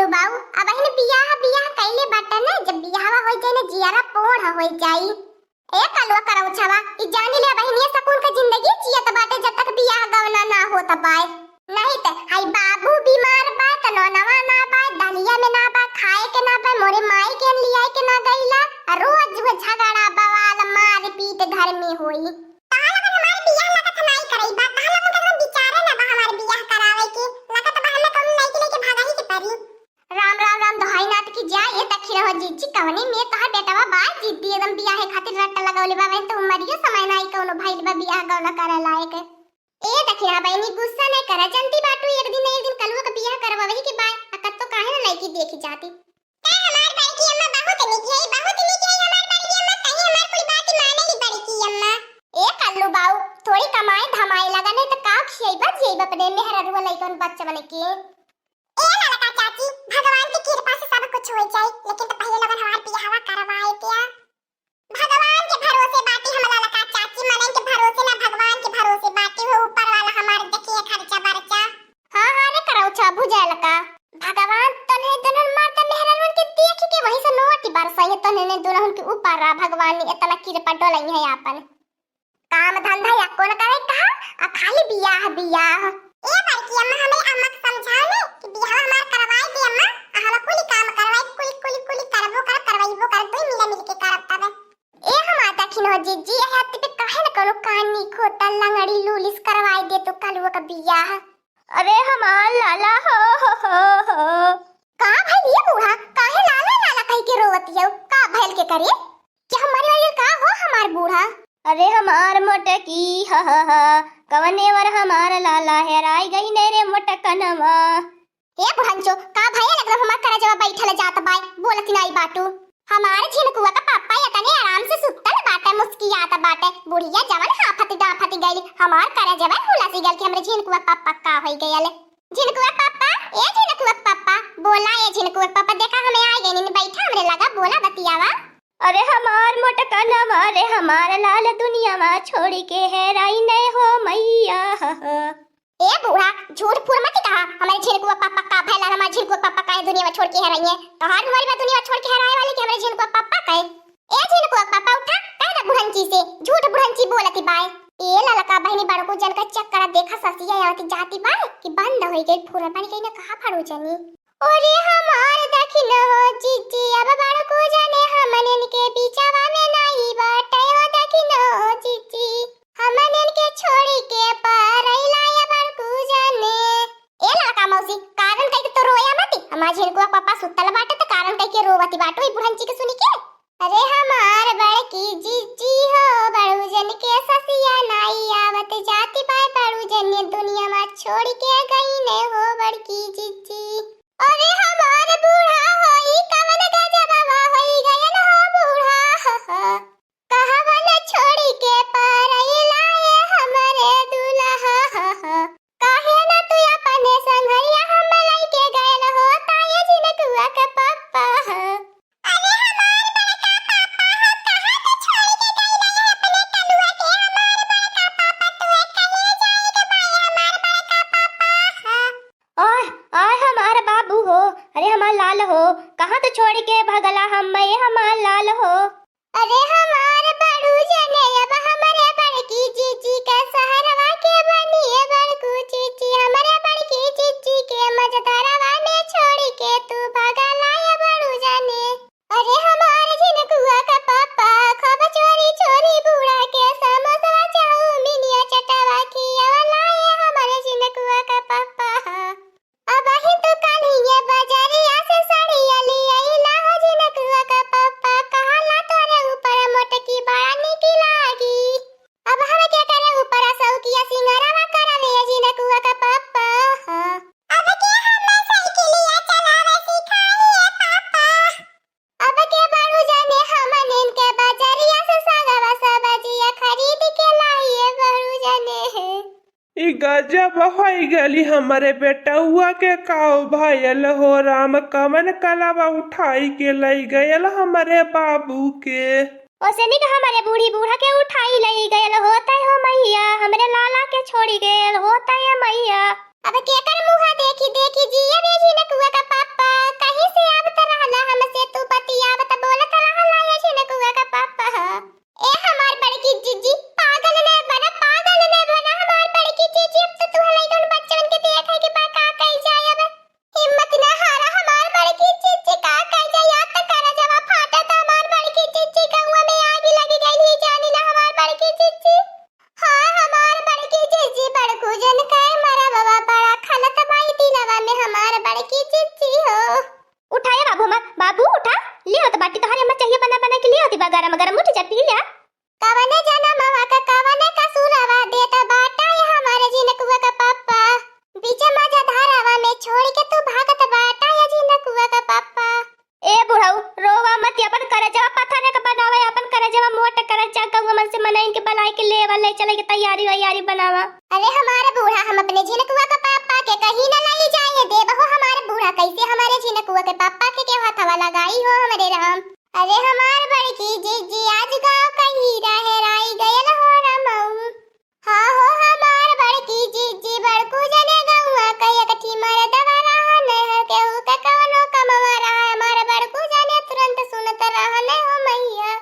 कल्लू बाऊ अब हिन बियाह बियाह कइले बाटे ना, जब बियाहवा होई जाए ना जियारा पोढ़ होई जाई। ए कल्लू करौ छवा ई जानी ले बहिनिया सकून का जिंदगी जियत बाटे जब तक बियाह गवना ना हो त पाए। नहीं त हाई बाबू बीमार बा त नवा ना बा, दलिया में ना बा, खाए के ना बा, मोरे माई के लियाए के ना गइला, रोज वो झगड़ा बवाल मार पीट घर में होई। ताला का हमार बियाह लगत नहीं करई बा, ताला का बिचारे ना बा हमार बियाह करावे के लगत बा, हमें कौन लइके लेके भागा ही के परी। राम राम राम दोहाई नाथ की जाए तखी रहो जीजी कवनी में तोहार बेटावा बा जिद्दी एकदम बियाह खातिर रट्टा लगावले बा, वैसे तो मरियो समय नाई कोनो भाईल बा बियाह गौला करे लायक। ए दखिया बहनी गुस्सा नहीं करा, जनती बाटू एक दिन कलवा का बियाह करवावे के बा अकत तो काहे ना लइकी देखी जाती। ता हमार बड़की अम्मा बहुत निक है हमार बड़की अम्मा, कहीं हमार कोई बात माने ही बड़की अम्मा। ए कल्लू बाऊ थोड़ी कमाए धमाए लगा नहीं तो का खियबा जेबा अपने मेहरा रुआ लइकन बच्चा बने के। ए ललका चाची भगवान की कृपा से सब कुछ हो जाए, लेकिन तो पहले लगन हमार बियाहवा करवाए क्या। भगवान के भरोसे बाटी हम ललका चाची, मनन के भरोसे ना भगवान के भरोसे बाटी, वो ऊपर वाला हमार देखिए खर्चा बर्चा। हां रे करौ छ बुझाल का भगवान तने जनन माता मेहरन के देख के वही से नोटी बरसाई तने ने दुल्हन के ऊपर रा भगवान ने इतना कृपा डोलाई है आपन। काम धंधा या कोन करे कहा आ खाली बियाह बियाह। ए बड़की अम्मा हमें अम्मा समझाओ ने कि बियाह हमार करवाए दे अम्मा, हम कुली काम करवाए कुली करबो करवाइबो कर दो मिला मिल के करब तब। ए हम आता खिनो जीजी हाथ पे काहे न कोनो कानी खोटा लंगड़ी लूलिस करवाई दे तो कलवा का बियाह। अरे हमार लाला हो का भाई ये बूढ़ा काहे लाला लाला कह के रोवती है, का भइल के करे क्या हमारे वाले का हो हमार बूढ़ा। अरे हमार मोटकी कवने वर हमार लाला हेराई गई ने रे मोटकनवा। ए बुढ़ंचो का भइल लगला हमार करे जब बैठल जात बाय बोलत नहीं बाटू। हमारे झिनकुआ का पापा या तने आराम से सुतल बाटे मुस्कियात बाटे, बुढ़िया जवन हाफत डाफत गइल हमार करे जब हुलासी गल के हमरे झिनकुआ पापा का होई गयल। झिनकुआ पापा ए झिनकुआ पापा बोला, ए झिनकुआ पापा देखा हमें आ गए नी बैठा हमरे लगा बोला बतियावा। अरे हमार मोटकनवा रे हमार लाल दुनिया में छोड़ के हेराई नहीं हो मैया। ए बूढ़ा झूठ फूट मत कहा, हमारे झिनकुआ पापा का भैला हमारे झिनकुआ पापा का दुनिया में छोड़ के हेराई है, तोहार हमारी बात दुनिया में छोड़ के हेराए वाली के हमारे झिनकुआ पापा का। ए झिनकुआ पापा उठा कह ना बुढ़ंची से झूठ बुढ़ंची बोलती बाय। ए ललका बहनी बड़ को जन का चक्कर देखा ससिया आती जाती बाय कि बंद हो गई फूल पानी कहीं ना कहां फड़ो जनी। ओरे हमार दखिन हो जीजी अब बड़ को जाने हमनन के बीचवा में नहीं बाटे हो दखिन हो जीजी हमनन के छोड़ी के परैला या बड़ को जाने। ए लड़का मौसी कारण कह के तो रोया मती, हमार झिनकुआ पापा सुतल बाटे तो कारण कह के रोवती बाटो ई बुढ़ंची के सुनी के। अरे हमार बड़की जीजी हो बड़ू जन के ससिया नाई आवत जाती बाय बड़ू जन दुनिया में छोड़ के गई ने हो बड़की जीजी। अरे हमार बूढ़ा होई कवन गजबवा होई गयल हो बूढ़ा कहवन छोड़ी के परैला ये हमरे दूल्हा। काहे ना तू अपने संगरिया हम लइके गयल हो ताये झिनकुआ के पापा। अरे हमार बड़का पापा हो कहां तो छोड़ के गइल है अपने कलुआ के, हमार बड़का पापा तू कहे जाएगा भाई हमार बड़का पापा। ओए ओए हमार बाबू हो, अरे हमार लाल हो कहाँ तो छोड़ के भगला हम हमार लाल हो। अरे हमार बड़ू जने अब हमारे बड़की जीजी के सहरवा के बनिए बड़कू जीजी हमारे बड़की जीजी के मजदरवा में छोड़ के तू भगला या बड़ू जने। अरे हमार झिनकुआ का पापा खब चोरी चोरी बूढ़ा के समोसा चाउमीनिया चटावा खियावला ये हमारे झिनकुआ का पापा। अब ही तो कल ये बाजारिया से साड़िया ले आइला हो झिनकुआ का पापा, कहला तोरे ऊपर मोटकी बड़ा निक लागी। अब हम क्या करे ऊपर सौकिया सिंगारवा करावे झिनकुआ का पापा। अब के हमें साइकिलिया चलावे सिखाइए पापा। अब के बड़ू जाने हमन के बाजारिया से सागवा सब्जिया खरीद के लाइए बड़ू जाने। ई गजब होई गली हमारे बेटउआ के काऊ भयल हो राम, कमन कलावा उठाई के लई गयल हमारे बाबू के। ओसे निक हमारे बूढ़ी बूढ़ा के उठाई लई गयल होता हो मैया, हमरे लाला के छोड़ी गयल होता है मैया। अब केकर मुहा देखी देखी जिया बे झिनकुआ का पापा आवत बाटी तोहरे अम्मा चाहिए बना बना के लिए होती बा गरम गरम उठ जा पी लिया। कवने जाना मावा का कवने का सुरवा देता बाटा ये हमारे जिनकुआ का पापा बीच मजा धारावा में छोड़ के तू भागत बाटा ये जिनकुआ का पापा। ए बुढ़ाऊ रोवा मत अपन करे जवा पत्थर का बनावे अपन करे जवा मोट करे चा कहूं मन से मनाई के बलाई के ले वाले चले के तैयारी बनावा। अरे हमारे बूढ़ा हम अपने जिनकुआ का पापा के कहीं न ले जाएंगे दे बहो हमारे बूढ़ा कैसे हमारे जिनकुआ के पापा के हाथवा लगाई हो हमारे राम। अरे हमार बड़की जीजी आज गांव कहीं रहे राई गयल हो रमऊ। हाँ हो हमार बड़की जीजी बड़कू जने गौवा कहीं कठी मर दवा रहने है केहू के कौनो कमवा रहा है हमारे बड़कू जने तुरंत सुनत रहने हो मैया।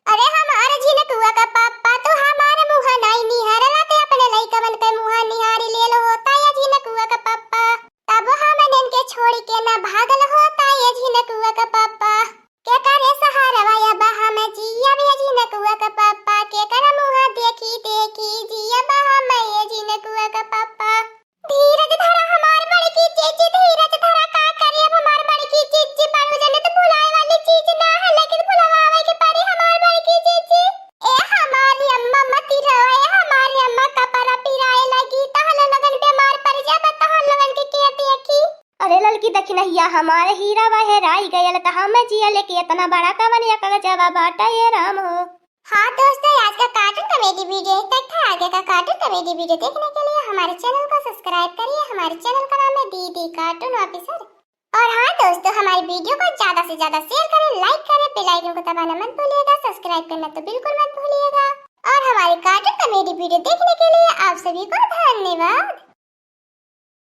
अरे हमारे जिनकुआ का पापा तो हमारे मुहा नहीं निहारला ते अपने लइकवन के मुहा निहारी ले लो होता ये जिनकुआ का पापा तब हमन के छोड़ के ना भागल होता ये जिनकुआ का पापा के करे सहारा वाया बहा में जिया भी जिनकुआ का पापा के कर मुहा देखी जिया बहा में ये जिनकुआ का पापा। धीरज धरा हमार बड़की चीची धीरज धरा का करे अब हमार बड़की चीची बड़ू जने तो भुलाए वाली चीज ना है लेकिन भुलावे के पड़ी हमार बड़की चीची। ए हमारी अम्मा मत रोए हमारी अम्मा कपड़ा पिराए लगी तहल लगन बीमार पड़ जा तहल लगन के देखी। अरे ललकी देखी नहिया हमारे हीरा बहराई गयल त हम जिया लेके इतना बड़ा कवनिया का जवाब बाटा ये राम हो। हाँ दोस्तों आज का कार्टून कॉमेडी वीडियो तक था। आगे का कार्टून कॉमेडी वीडियो देखने के लिए हमारे चैनल को सब्सक्राइब करिए। हमारे चैनल का नाम है डीडी कार्टून ऑफिसर। और हाँ दोस्तों हमारी वीडियो को ज्यादा से ज्यादा शेयर करें लाइक करें बेल आइकन को दबाना मत भूलिएगा सब्सक्राइब करना तो बिल्कुल मत भूलिएगा। और हमारी कार्टून कॉमेडी वीडियो देखने के लिए आप सभी को धन्यवाद।